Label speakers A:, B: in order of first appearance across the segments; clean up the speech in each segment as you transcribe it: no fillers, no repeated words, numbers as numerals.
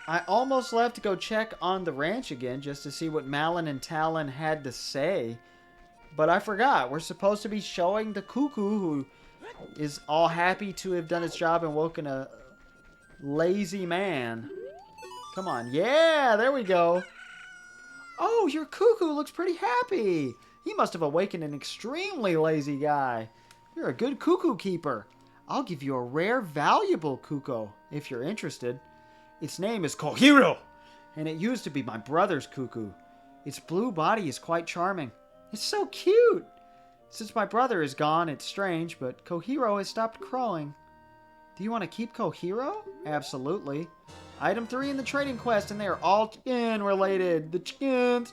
A: I almost left to go check on the ranch again just to see what Malin and Talon had to say. But I forgot. We're supposed to be showing the cuckoo who is all happy to have done its job and woken a lazy man. Come on. Yeah, there we go. Oh, your cuckoo looks pretty happy. He must have awakened an extremely lazy guy. You're a good cuckoo keeper. I'll give you a rare, valuable cuckoo if you're interested. Its name is Kokiri, and it used to be my brother's cuckoo. Its blue body is quite charming. It's so cute. Since my brother is gone, it's strange, but Kokiri has stopped crowing. Do you want to keep Kokiri? Absolutely. Item 3 in the trading quest, and they are all chicken related. The chickens.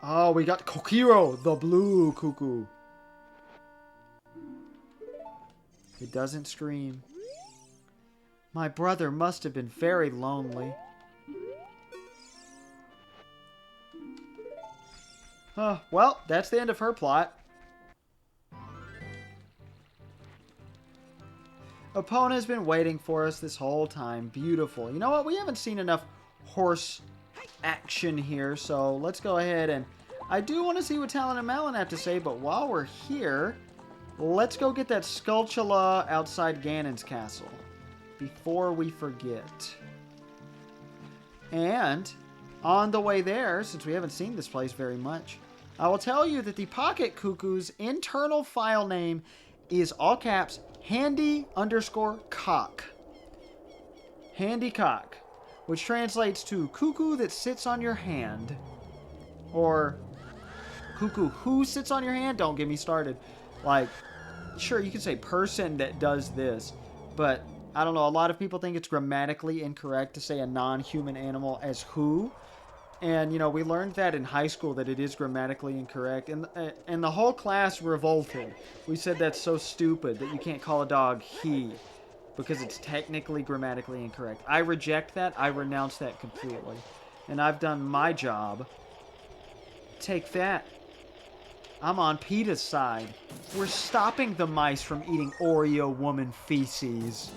A: Oh, we got Kokiri, the blue cuckoo. It doesn't scream. My brother must have been very lonely. Well, that's the end of her plot. Epona's been waiting for us this whole time. Beautiful. You know what? We haven't seen enough horse action here, so let's go ahead and... I do want to see what Talon and Malin have to say, but while we're here, let's go get that Skulltula outside Ganon's castle before we forget. And on the way there, since we haven't seen this place very much, I will tell you that the Pocket Cuckoo's internal file name is all caps handy_cock. Handy cock, which translates to cuckoo that sits on your hand. Or cuckoo who sits on your hand? Don't get me started. Like, sure, you can say person that does this, but I don't know, a lot of people think it's grammatically incorrect to say a non-human animal as who. And, you know, we learned that in high school, that it is grammatically incorrect. And the whole class revolted. We said that's so stupid that you can't call a dog he, because it's technically grammatically incorrect. I reject that. I renounce that completely. And I've done my job. Take that. I'm on PETA's side. We're stopping the mice from eating Oreo woman feces.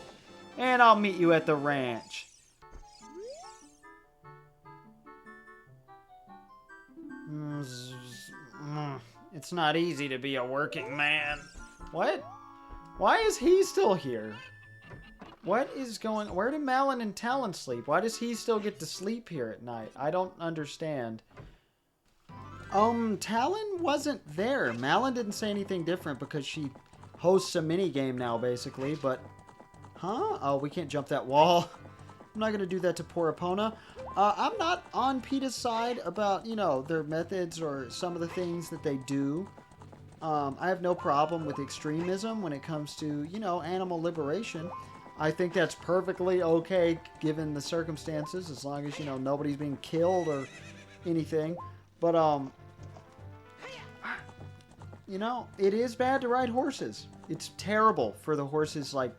A: And I'll meet you at the ranch. It's not easy to be a working man. What? Why is he still here? What is going... Where did Malin and Talon sleep? Why does he still get to sleep here at night? I don't understand. Talon wasn't there. Malin didn't say anything different because she hosts a minigame now, basically, but... Huh? Oh, we can't jump that wall. I'm not going to do that to poor Epona. I'm not on PETA's side about, you know, their methods or some of the things that they do. I have no problem with extremism when it comes to, you know, animal liberation. I think that's perfectly okay given the circumstances, as long as, you know, nobody's being killed or anything. But, you know, it is bad to ride horses. It's terrible for the horses, like,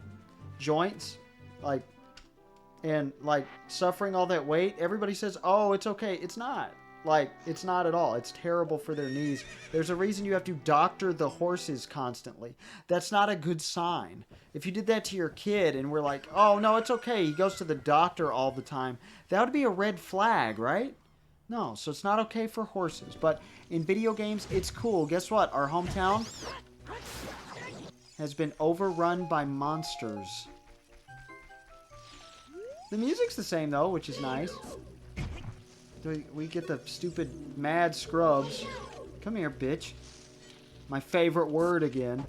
A: joints, like, and, like, suffering all that weight. Everybody says, oh, it's okay. It's not. Like, it's not at all. It's terrible for their knees. There's a reason you have to doctor the horses constantly. That's not a good sign. If you did that to your kid and we're like, oh, no, it's okay, he goes to the doctor all the time, that would be a red flag, right? No, so it's not okay for horses. But in video games, it's cool. Guess what? Our hometown has been overrun by monsters. The music's the same, though, which is nice. We get the stupid mad scrubs. Come here, bitch. My favorite word again.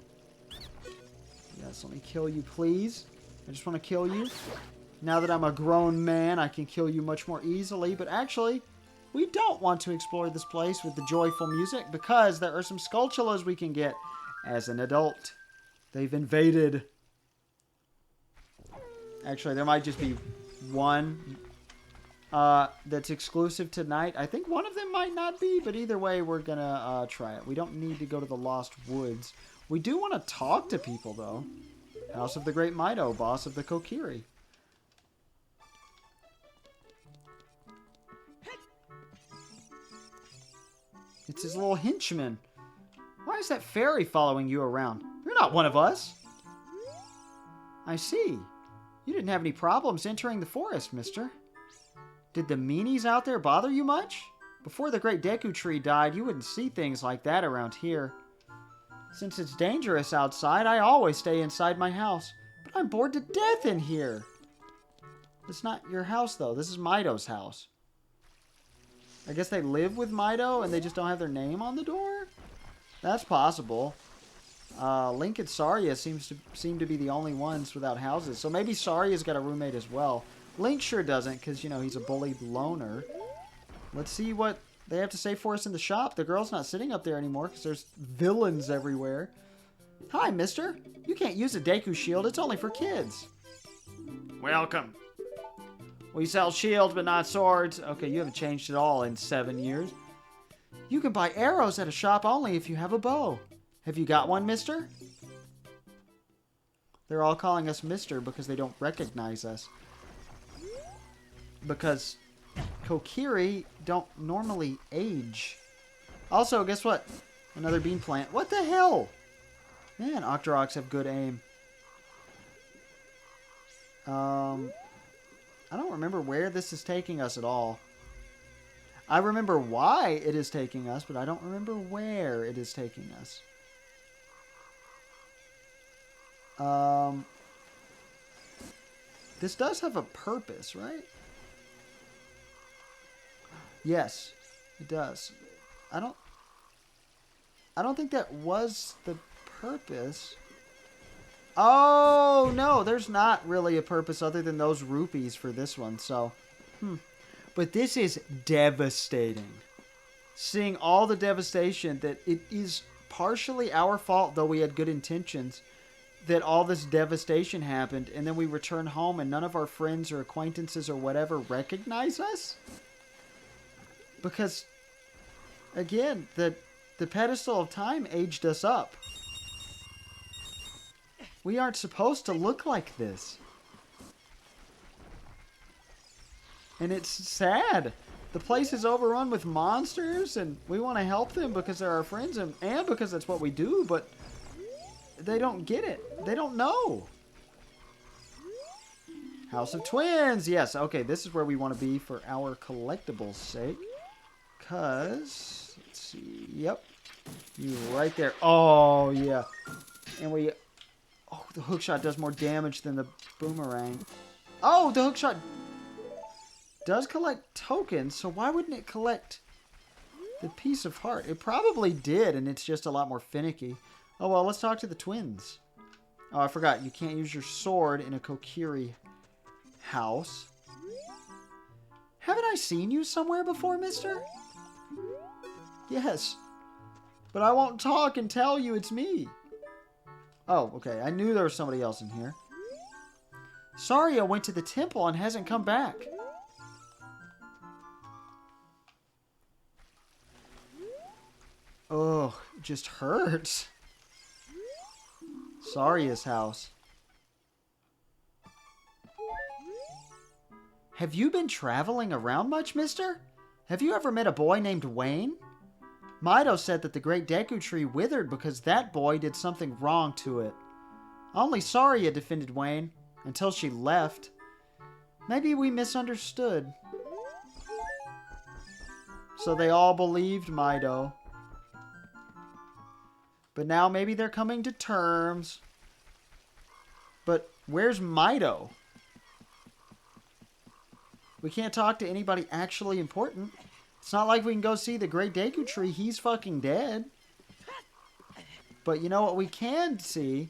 A: Yes, let me kill you, please. I just want to kill you. Now that I'm a grown man, I can kill you much more easily. But actually, we don't want to explore this place with the joyful music because there are some Skulltulas we can get as an adult. They've invaded. Actually, there might just be one that's exclusive tonight. I think one of them might not be, but either way, we're gonna try it. We don't need to go to the Lost Woods. We do want to talk to people, though. House of the Great Meadow, boss of the Kokiri. It's his little henchman. Why is that fairy following you around? You're not one of us. I see. You didn't have any problems entering the forest, mister. Did the meanies out there bother you much? Before the Great Deku Tree died, you wouldn't see things like that around here. Since it's dangerous outside, I always stay inside my house. But I'm bored to death in here. It's not your house, though. This is Meadow's house. I guess they live with Meadow and they just don't have their name on the door? That's possible. Link and Saria seem to be the only ones without houses. So maybe Saria's got a roommate as well. Link sure doesn't because, you know, he's a bullied loner. Let's see what they have to say for us in the shop. The girl's not sitting up there anymore because there's villains everywhere. Hi, mister. You can't use a Deku shield. It's only for kids. Welcome. We sell shields, but not swords. Okay, you haven't changed at all in 7 years. You can buy arrows at a shop only if you have a bow. Have you got one, mister? They're all calling us mister because they don't recognize us. Because Kokiri don't normally age. Also, guess what? Another bean plant. What the hell? Man, Octoroks have good aim. I don't remember where this is taking us at all. I remember why it is taking us, but I don't remember where it is taking us. This does have a purpose, right? Yes, it does. I don't think that was the purpose. Oh, no, there's not really a purpose other than those rupees for this one, so. But this is devastating. Seeing all the devastation that it is partially our fault, though we had good intentions, that all this devastation happened, and then we return home and none of our friends or acquaintances or whatever recognize us? Because, again, the pedestal of time aged us up. We aren't supposed to look like this. And it's sad. The place is overrun with monsters, and we want to help them because they're our friends, and because that's what we do, but they don't get it. They don't know. House of Twins. Yes, okay, this is where we want to be for our collectibles' sake. Because, let's see, yep. You right there. Oh, yeah. And we... Oh, the hookshot does more damage than the boomerang. Oh, the hookshot does collect tokens, so why wouldn't it collect the piece of heart? It probably did, and it's just a lot more finicky. Oh, well, let's talk to the twins. Oh, I forgot. You can't use your sword in a Kokiri house. Haven't I seen you somewhere before, mister? Yes. But I won't talk and tell you it's me. Oh, okay. I knew there was somebody else in here. Saria went to the temple and hasn't come back. Oh, it just hurts. Saria's house. Have you been traveling around much, mister? Have you ever met a boy named Wayne? Meadow said that the Great Deku Tree withered because that boy did something wrong to it. Only Saria defended Wayne until she left. Maybe we misunderstood. So they all believed Meadow. But now maybe they're coming to terms. But where's Meadow? We can't talk to anybody actually important. It's not like we can go see the Great Deku Tree. He's fucking dead. But you know what we can see?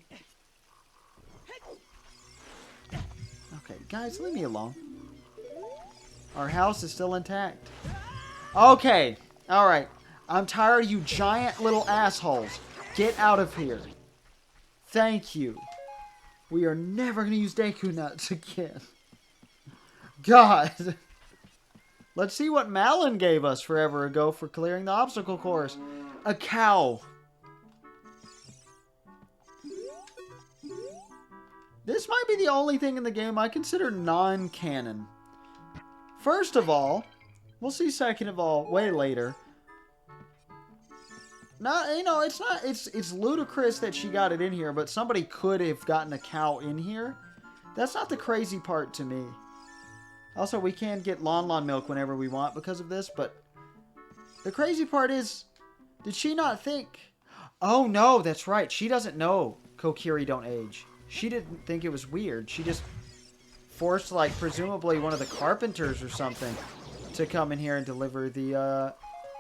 A: Okay, guys, leave me alone. Our house is still intact. Okay, alright. I'm tired of you giant little assholes. Get out of here. Thank you. We are never going to use Deku Nuts again. God. Let's see what Malin gave us forever ago for clearing the obstacle course. A cow. This might be the only thing in the game I consider non-canon. First of all, we'll see second of all way later. Not, you know, it's ludicrous that she got it in here, but somebody could have gotten a cow in here. That's not the crazy part to me. Also, we can get Lon milk whenever we want because of this, but the crazy part is, did she not think... Oh, no, that's right. She doesn't know Kokiri don't age. She didn't think it was weird. She just forced, like, presumably one of the carpenters or something to come in here and deliver the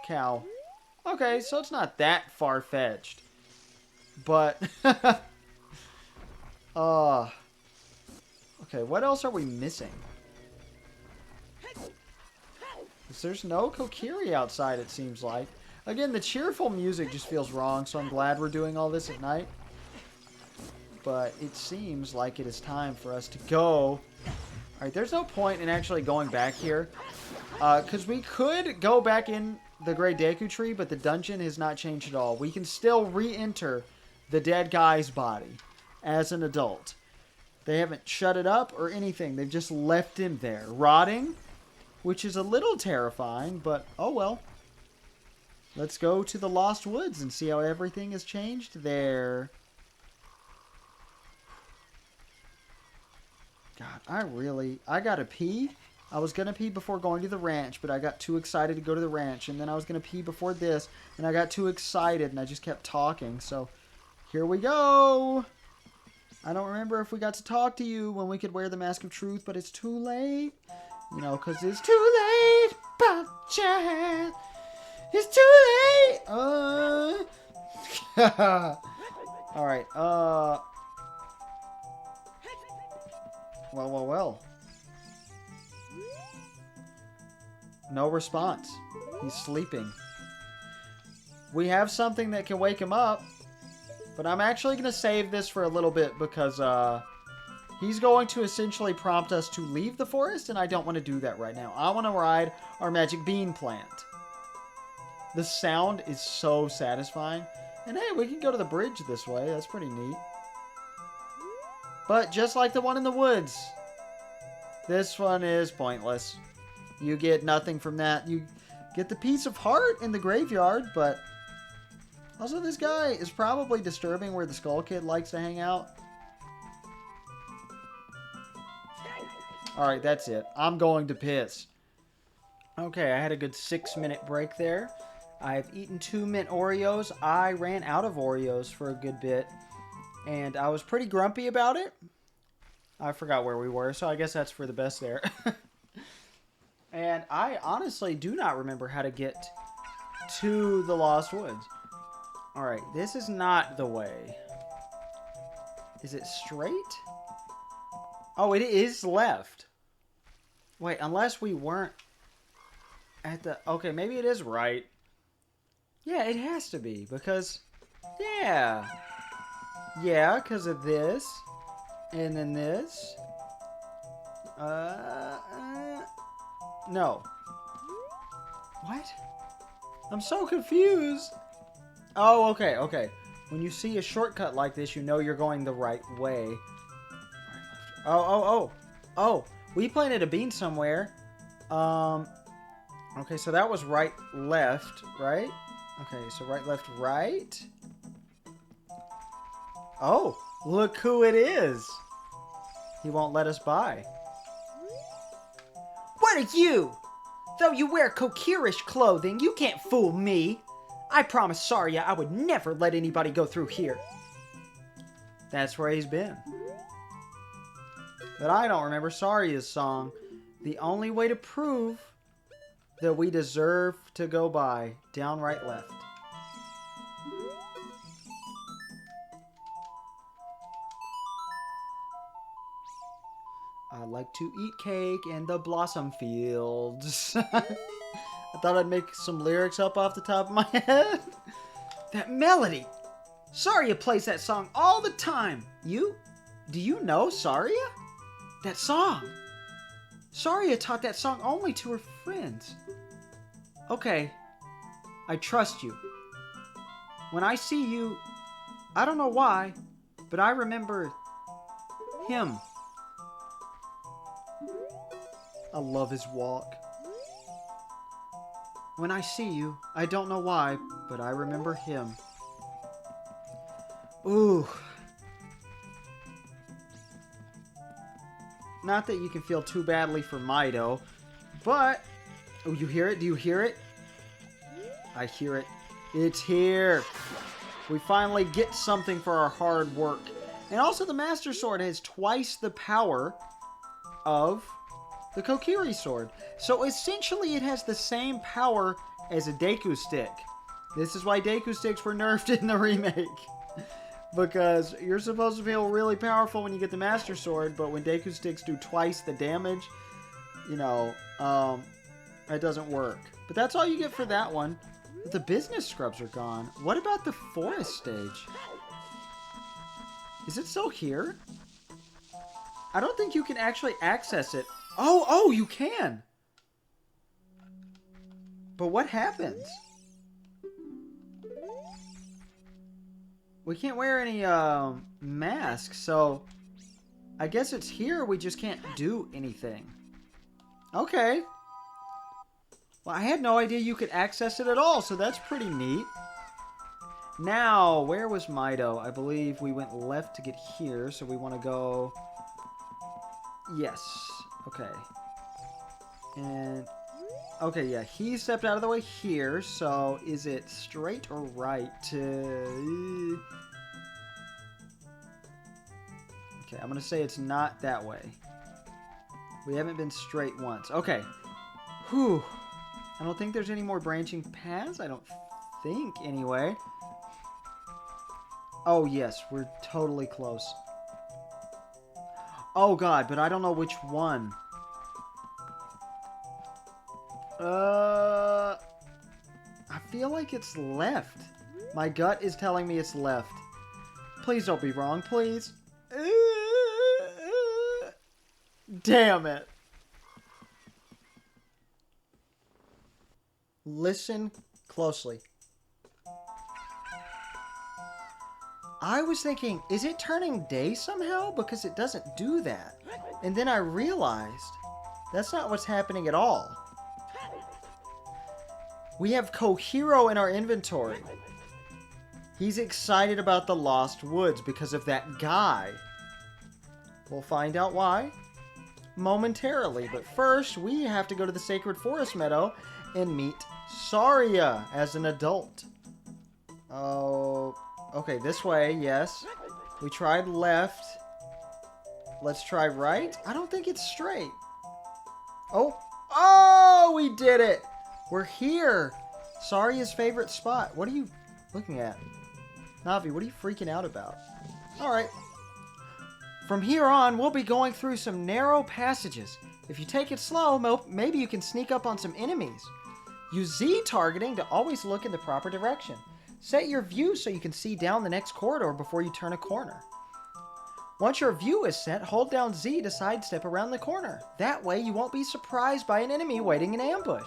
A: cow. Okay, so it's not that far-fetched. But, okay, what else are we missing? There's no Kokiri outside, it seems like. Again, the cheerful music just feels wrong, so I'm glad we're doing all this at night. But it seems like it is time for us to go. Alright, there's no point in actually going back here. Because we could go back in the Great Deku Tree, but the dungeon has not changed at all. We can still re-enter the dead guy's body as an adult. They haven't shut it up or anything. They've just left him there, rotting, which is a little terrifying, but oh well. Let's go to the Lost Woods and see how everything has changed there. God, I gotta pee. I was gonna pee before going to the ranch, but I got too excited to go to the ranch, and then I was gonna pee before this, and I got too excited, and I just kept talking, so here we go! I don't remember if we got to talk to you when we could wear the Mask of Truth, but it's too late. You know, because it's too late, but child. It's too late! Alright, Well. No response. He's sleeping. We have something that can wake him up, but I'm actually going to save this for a little bit because, he's going to essentially prompt us to leave the forest, and I don't want to do that right now. I want to ride our magic bean plant. The sound is so satisfying. And hey, we can go to the bridge this way. That's pretty neat. But just like the one in the woods, this one is pointless. You get nothing from that. You get the piece of heart in the graveyard, but also this guy is probably disturbing where the Skull Kid likes to hang out. Alright, that's it. I'm going to piss. Okay, I had a good 6-minute break there. I've eaten 2 mint Oreos. I ran out of Oreos for a good bit, and I was pretty grumpy about it. I forgot where we were, so I guess that's for the best there. And I honestly do not remember how to get to the Lost Woods. Alright, this is not the way. Is it straight? Oh, it is left. Wait, unless we weren't at the... Okay, maybe it is right. Yeah, it has to be, because... Yeah. Yeah, because of this. And then this. No. What? I'm so confused. Oh, okay, okay. When you see a shortcut like this, you know you're going the right way. Oh, we planted a bean somewhere. Okay, so that was right, left, right? Okay, so right, left, right. Oh, look who it is. He won't let us by. What are you? Though you wear Kokirish clothing, you can't fool me. I promised Saria I would never let anybody go through here. That's where he's been. But I don't remember Saria's song. The only way to prove that we deserve to go by. Down, right, left. I like to eat cake in the blossom fields. I thought I'd make some lyrics up off the top of my head. That melody! Saria plays that song all the time. Do you know Saria? That song. Saria taught that song only to her friends. Okay, I trust you. When I see you, I don't know why, but I remember him. I love his walk. When I see you, I don't know why, but I remember him. Ooh. Not that you can feel too badly for Meadow, but... Oh, you hear it? Do you hear it? I hear it. It's here. We finally get something for our hard work. And also the Master Sword has twice the power of the Kokiri Sword. So essentially it has the same power as a Deku Stick. This is why Deku Sticks were nerfed in the remake. Because you're supposed to feel really powerful when you get the Master Sword, but when Deku Sticks do twice the damage, you know, it doesn't work. But that's all you get for that one. The business scrubs are gone. What about the forest stage? Is it still here? I don't think you can actually access it. Oh, you can! But what happens? We can't wear any masks, so I guess it's here. We just can't do anything. Okay. Well, I had no idea you could access it at all, so that's pretty neat. Now, where was Meadow? I believe we went left to get here, so we want to go... Yes. Okay. And... Okay, yeah, he stepped out of the way here, so is it straight or right to... Okay, I'm going to say it's not that way. We haven't been straight once. Okay. Whew. I don't think there's any more branching paths. I don't think, anyway. Oh, yes, we're totally close. Oh, God, but I don't know which one. I feel like it's left. My gut is telling me it's left. Please don't be wrong, please. Damn it. Listen closely. I was thinking, is it turning day somehow? Because it doesn't do that. And then I realized that's not what's happening at all. We have Kohiro in our inventory. He's excited about the Lost Woods because of that guy. We'll find out why momentarily. But first, we have to go to the Sacred Forest Meadow and meet Saria as an adult. Oh, okay, this way, yes. We tried left. Let's try right. I don't think it's straight. Oh, we did it. We're here. Saria's favorite spot. What are you looking at? Navi, what are you freaking out about? Alright. From here on, we'll be going through some narrow passages. If you take it slow, maybe you can sneak up on some enemies. Use Z targeting to always look in the proper direction. Set your view so you can see down the next corridor before you turn a corner. Once your view is set, hold down Z to sidestep around the corner. That way you won't be surprised by an enemy waiting in ambush.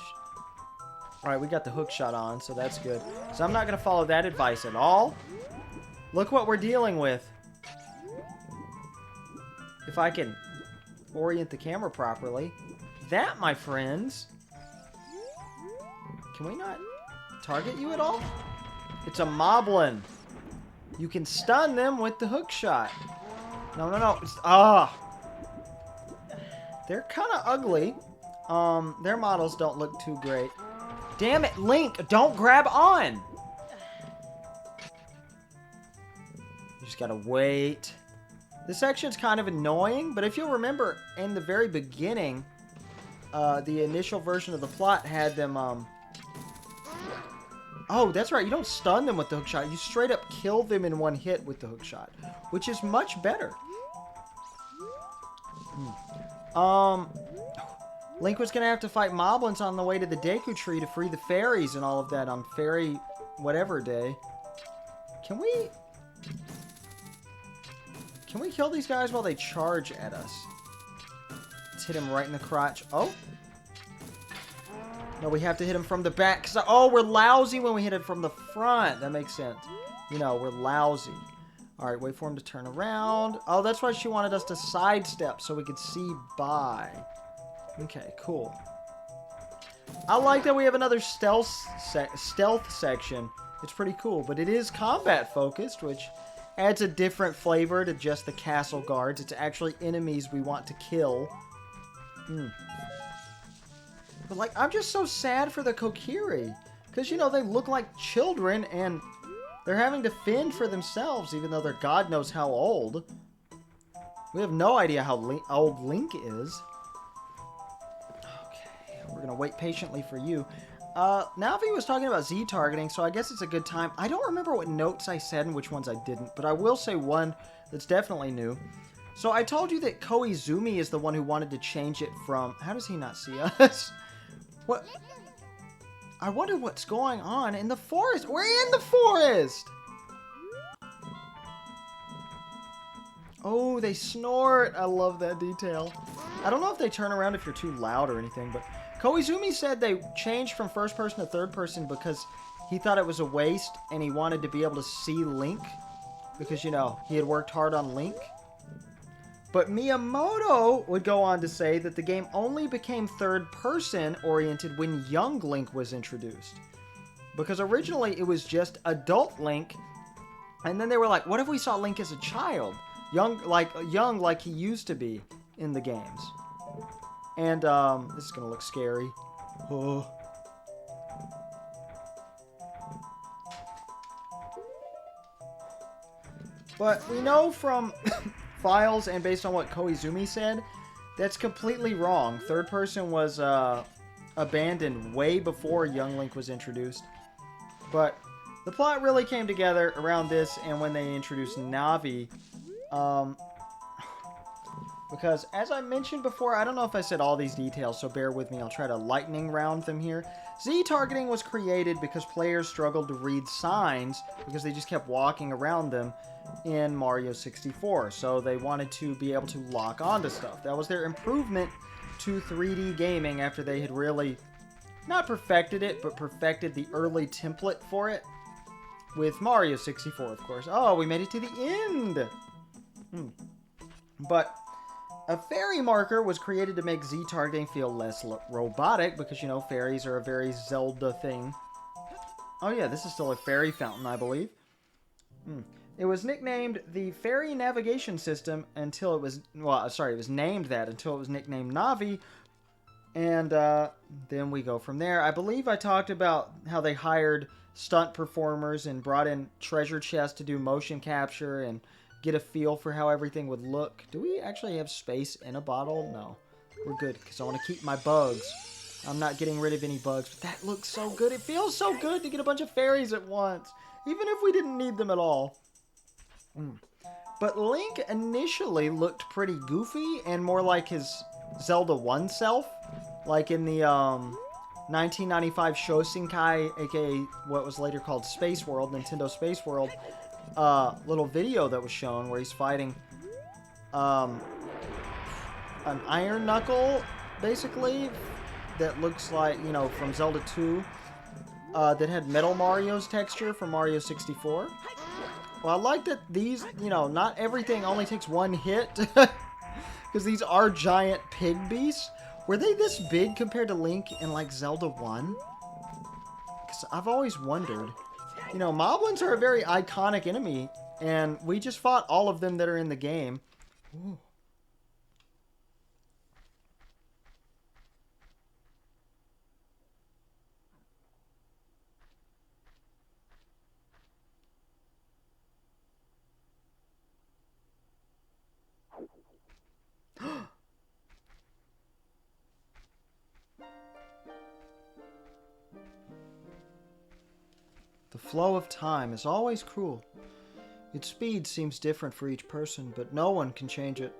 A: Alright, we got the hook shot on, so that's good. So I'm not going to follow that advice at all. Look what we're dealing with. If I can orient the camera properly. That, my friends... Can we not target you at all? It's a moblin. You can stun them with the hook shot. No. They're kind of ugly. Their models don't look too great. Damn it, Link! Don't grab on! You just gotta wait. This section's kind of annoying, but if you'll remember, in the very beginning, the initial version of the plot had them, Oh, that's right, you don't stun them with the hookshot. You straight up kill them in one hit with the hookshot, which is much better. Link was gonna have to fight moblins on the way to the Deku Tree to free the fairies and all of that on Fairy whatever day. Can we kill these guys while they charge at us? Let's hit him right in the crotch. Oh! No, we have to hit him from the back. Oh, we're lousy when we hit it from the front. That makes sense. You know, we're lousy. Alright, wait for him to turn around. Oh, that's why she wanted us to sidestep so we could see by. Okay, cool. I like that we have another stealth section. It's pretty cool, but it is combat focused, which adds a different flavor to just the castle guards. It's actually enemies we want to kill. But, like, I'm just so sad for the Kokiri. Because, you know, they look like children, and they're having to fend for themselves, even though they're God knows how old. We have no idea how old Link is. Okay, we're going to wait patiently for you. Navi was talking about Z targeting, so I guess it's a good time. I don't remember what notes I said and which ones I didn't, but I will say one that's definitely new. So I told you that Koizumi is the one who wanted to change it from... How does he not see us? What? I wonder what's going on in the forest. We're in the forest! Oh, they snort. I love that detail. I don't know if they turn around if you're too loud or anything, but Koizumi said they changed from first person to third person because he thought it was a waste and he wanted to be able to see Link because, you know, he had worked hard on Link. But Miyamoto would go on to say that the game only became third person oriented when young Link was introduced. Because originally it was just adult Link, and then they were like, what if we saw Link as a child? Young like he used to be in the games. And, this is gonna look scary. Oh. But we know from files and based on what Koizumi said, that's completely wrong. Third person was, abandoned way before young Link was introduced. But the plot really came together around this and when they introduced Navi. Because, as I mentioned before, I don't know if I said all these details, so bear with me. I'll try to lightning round them here. Z-targeting was created because players struggled to read signs because they just kept walking around them in Mario 64. So they wanted to be able to lock onto stuff. That was their improvement to 3D gaming after they had really, not perfected it, but perfected the early template for it. With Mario 64, of course. Oh, we made it to the end! But a fairy marker was created to make Z-targeting feel less robotic because, you know, fairies are a very Zelda thing. Oh yeah, this is still a fairy fountain, I believe. It was nicknamed the Fairy Navigation System until it was... Well, sorry, it was named that until it was nicknamed Navi. And then we go from there. I believe I talked about how they hired stunt performers and brought in treasure chests to do motion capture and get a feel for how everything would look. Do we actually have space in a bottle? No. We're good, because I want to keep my bugs. I'm not getting rid of any bugs, but that looks so good. It feels so good to get a bunch of fairies at once, even if we didn't need them at all. But Link initially looked pretty goofy and more like his Zelda 1 self. Like in the 1995 Shosenkai, aka what was later called Space World, Nintendo Space World, little video that was shown where he's fighting an iron knuckle, basically, that looks like, you know, from Zelda 2, that had Metal Mario's texture from Mario 64. Well, I like that these, you know, not everything only takes one hit, because these are giant pig beasts. Were they this big compared to Link in, like, Zelda 1? Because I've always wondered. You know, moblins are a very iconic enemy, and we just fought all of them that are in the game. Ooh. The flow of time is always cruel. Its speed seems different for each person, but no one can change it.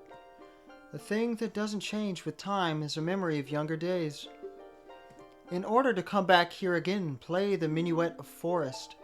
A: The thing that doesn't change with time is a memory of younger days. In order to come back here again, play the Minuet of Forest.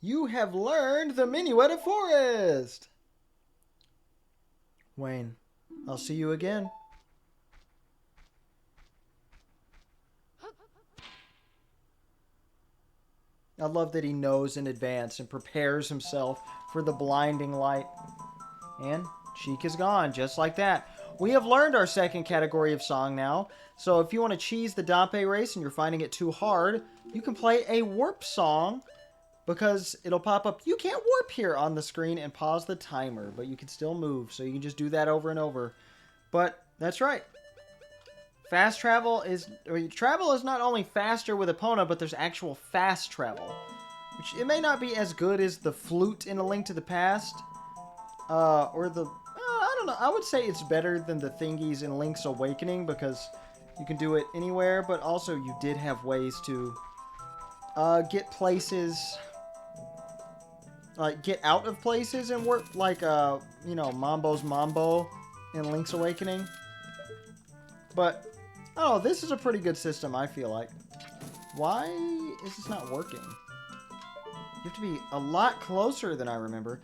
A: You have learned the Meadow Forest! Wayne, I'll see you again. I love that he knows in advance and prepares himself for the blinding light. And Cheek is gone, just like that. We have learned our second category of song now, so if you want to cheese the Dampe race and you're finding it too hard, you can play a warp song, because it'll pop up, you can't warp here on the screen, and pause the timer, but you can still move, so you can just do that over and over. But that's right. Fast travel is not only faster with Epona, but there's actual fast travel, which it may not be as good as the flute in A Link to the Past, or the I don't know. I would say it's better than the thingies in Link's Awakening because you can do it anywhere, but also you did have ways to get places, like get out of places and work, like you know, Mambo's Mambo in Link's Awakening. But oh, this is a pretty good system, I feel like. Why is this not working? You have to be a lot closer than I remember.